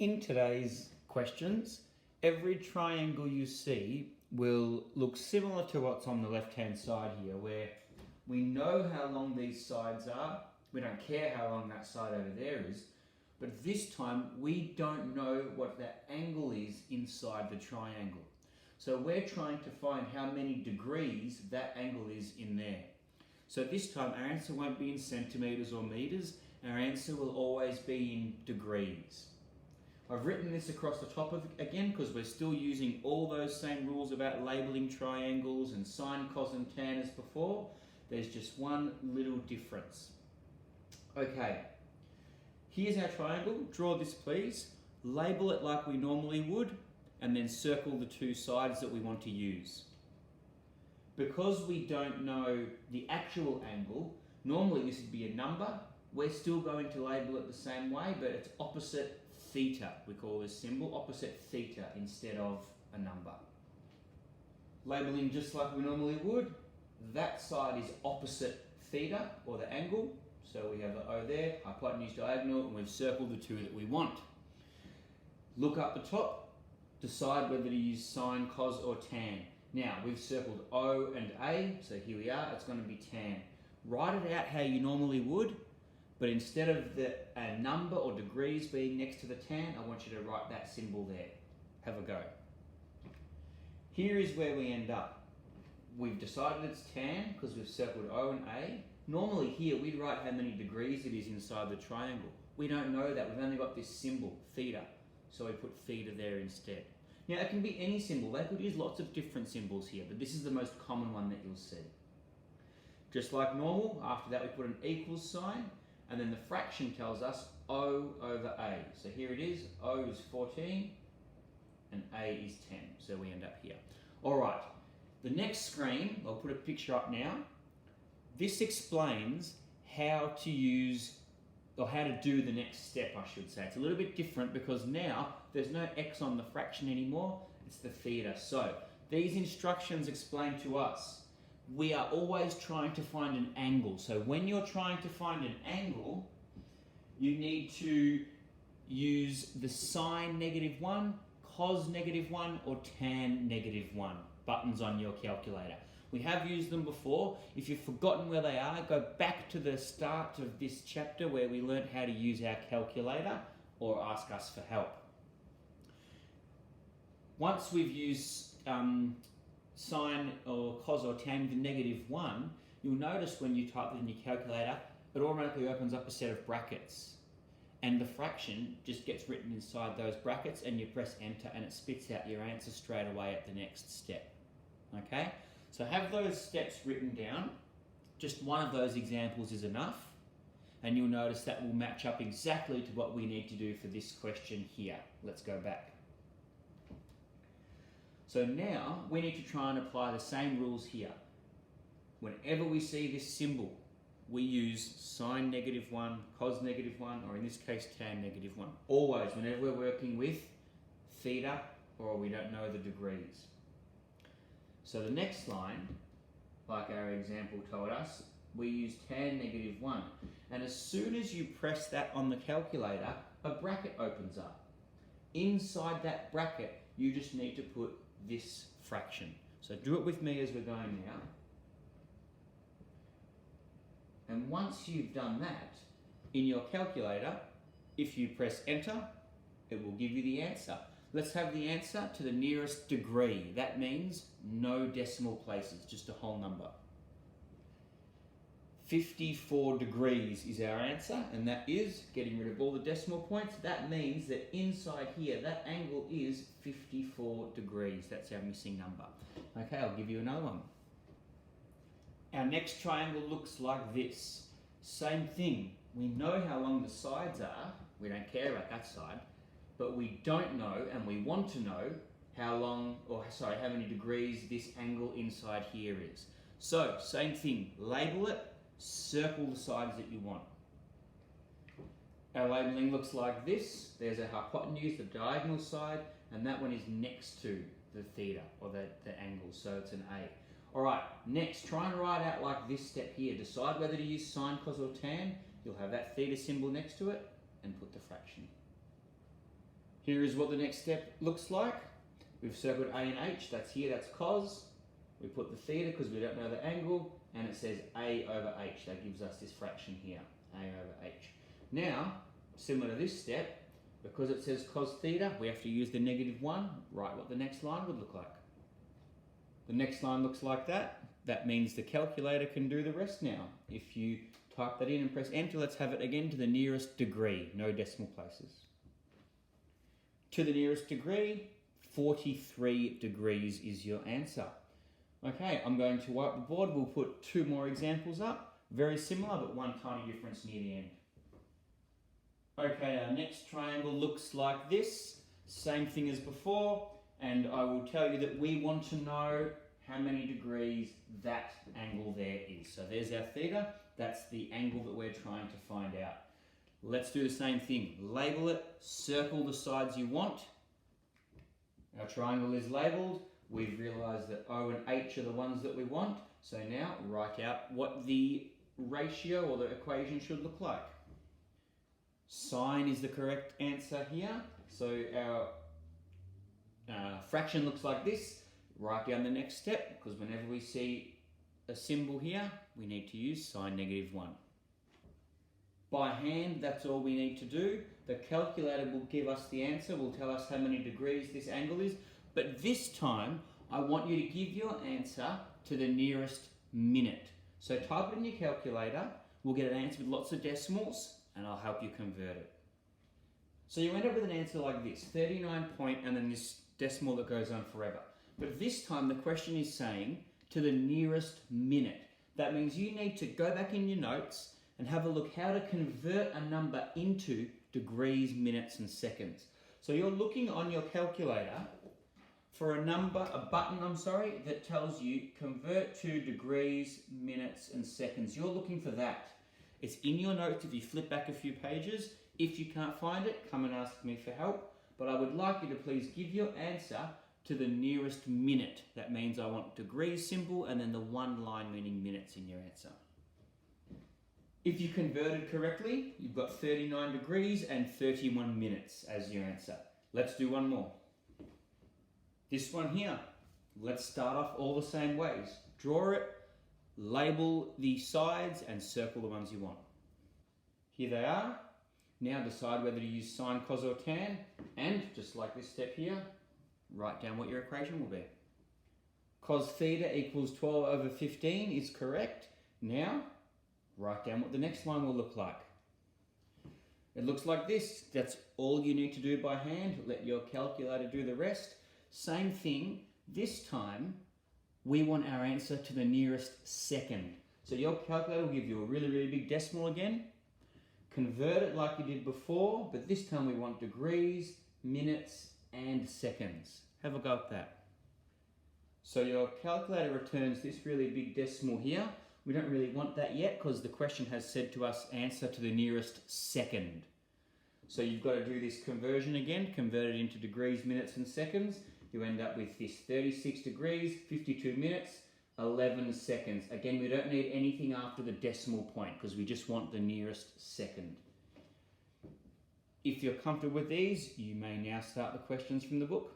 In today's questions, every triangle you see will look similar to what's on the left-hand side here, where we know how long these sides are. We don't care how long that side over there is, but this time we don't know what that angle is inside the triangle. So we're trying to find how many degrees that angle is in there. So this time our answer won't be in centimetres or metres, our answer will always be in degrees. I've written this across the top of it again because we're still using all those same rules about labelling triangles and sine, cos and tan as before. There's just one little difference. Okay, here's our triangle. Draw this please. Label it like we normally would and then circle the two sides that we want to use. Because we don't know the actual angle, normally this would be a number. We're still going to label it the same way, but it's opposite theta. We call this symbol opposite theta instead of a number. Labeling just like we normally would, that side is opposite theta, or the angle. So we have the O there, hypotenuse diagonal, and we've circled the two that we want. Look up the top, decide whether to use sine, cos or tan. Now we've circled O and A, so here we are, it's going to be tan. Write it out how you normally would, but instead of a number or degrees being next to the tan, I want you to write that symbol there. Have a go. Here is where we end up. We've decided it's tan because we've circled O and A. Normally here we'd write how many degrees it is inside the triangle. We don't know that, we've only got this symbol, theta. So we put theta there instead. Now it can be any symbol, they could use lots of different symbols here, but this is the most common one that you'll see. Just like normal, after that we put an equals sign, and then the fraction tells us O over A. So here it is, O is 14 and A is 10. So we end up here. All right, the next screen, I'll put a picture up now. This explains how to use, or how to do the next step, I should say. It's a little bit different because now there's no X on the fraction anymore, it's the theta. So these instructions explain to us we are always trying to find an angle. So when you're trying to find an angle, you need to use the sine -1, cos -1, or tan -1 buttons on your calculator. We have used them before. If you've forgotten where they are, go back to the start of this chapter where we learned how to use our calculator or ask us for help. Once we've used sine or cos or tan with -1, you'll notice when you type it in your calculator, it automatically opens up a set of brackets. And the fraction just gets written inside those brackets and you press enter and it spits out your answer straight away at the next step. Okay? So have those steps written down. Just one of those examples is enough. And you'll notice that will match up exactly to what we need to do for this question here. Let's go back. So now we need to try and apply the same rules here. Whenever we see this symbol, we use sine -1, cos -1, or in this case tan -1. Always, whenever we're working with theta or we don't know the degrees. So the next line, like our example told us, we use tan -1. And as soon as you press that on the calculator, a bracket opens up. Inside that bracket, you just need to put this fraction. So do it with me as we're going now. And once you've done that, in your calculator, if you press enter, it will give you the answer. Let's have the answer to the nearest degree. That means no decimal places, just a whole number. 54 degrees is our answer, and that is, getting rid of all the decimal points, that means that inside here, that angle is 54 degrees. That's our missing number. Okay, I'll give you another one. Our next triangle looks like this. Same thing. We know how long the sides are. We don't care about that side. But we don't know, and we want to know, how many degrees this angle inside here is. So, same thing. Label it. Circle the sides that you want. Our labelling looks like this. There's a hypotenuse, the diagonal side, and that one is next to the theta, or the angle, so it's an A. Alright, next, try and write out like this step here. Decide whether to use sine, cos or tan. You'll have that theta symbol next to it, and put the fraction. Here is what the next step looks like. We've circled A and H, that's here, that's cos. We put the theta because we don't know the angle, and it says A over H. That gives us this fraction here, A over H. Now, similar to this step, because it says cos theta, we have to use the -1, write what the next line would look like. The next line looks like that. That means the calculator can do the rest now. If you type that in and press enter, let's have it again to the nearest degree, no decimal places. To the nearest degree, 43 degrees is your answer. Okay, I'm going to wipe the board. We'll put 2 more examples up. Very similar, but one tiny difference near the end. Okay, our next triangle looks like this. Same thing as before, and I will tell you that we want to know how many degrees that angle there is. So there's our theta. That's the angle that we're trying to find out. Let's do the same thing. Label it, circle the sides you want. Our triangle is labelled. We've realised that O and H are the ones that we want. So now write out what the ratio or the equation should look like. Sine is the correct answer here. So our fraction looks like this. Write down the next step, because whenever we see a symbol here, we need to use sine -1. By hand, that's all we need to do. The calculator will give us the answer, will tell us how many degrees this angle is, but this time I want you to give your answer to the nearest minute. So type it in your calculator, we'll get an answer with lots of decimals, and I'll help you convert it. So you end up with an answer like this, 39 point, and then this decimal that goes on forever. But this time the question is saying to the nearest minute. That means you need to go back in your notes and have a look how to convert a number into degrees, minutes and seconds. So you're looking on your calculator for a button that tells you convert to degrees, minutes and seconds. You're looking for that. It's in your notes if you flip back a few pages. If you can't find it, come and ask me for help. But I would like you to please give your answer to the nearest minute. That means I want degrees symbol and then the one line meaning minutes in your answer. If you converted correctly, you've got 39 degrees and 31 minutes as your answer. Let's do one more. This one here, let's start off all the same ways. Draw it, label the sides and circle the ones you want. Here they are. Now decide whether to use sine, cos or tan, and just like this step here, write down what your equation will be. Cos theta equals 12 over 15 is correct. Now, write down what the next line will look like. It looks like this. That's all you need to do by hand. Let your calculator do the rest. Same thing, this time, we want our answer to the nearest second. So your calculator will give you a really, really big decimal again. Convert it like you did before, but this time we want degrees, minutes, and seconds. Have a go at that. So your calculator returns this really big decimal here. We don't really want that yet because the question has said to us answer to the nearest second. So you've got to do this conversion again, convert it into degrees, minutes and seconds. You end up with this 36 degrees, 52 minutes, 11 seconds. Again, we don't need anything after the decimal point because we just want the nearest second. If you're comfortable with these, you may now start the questions from the book.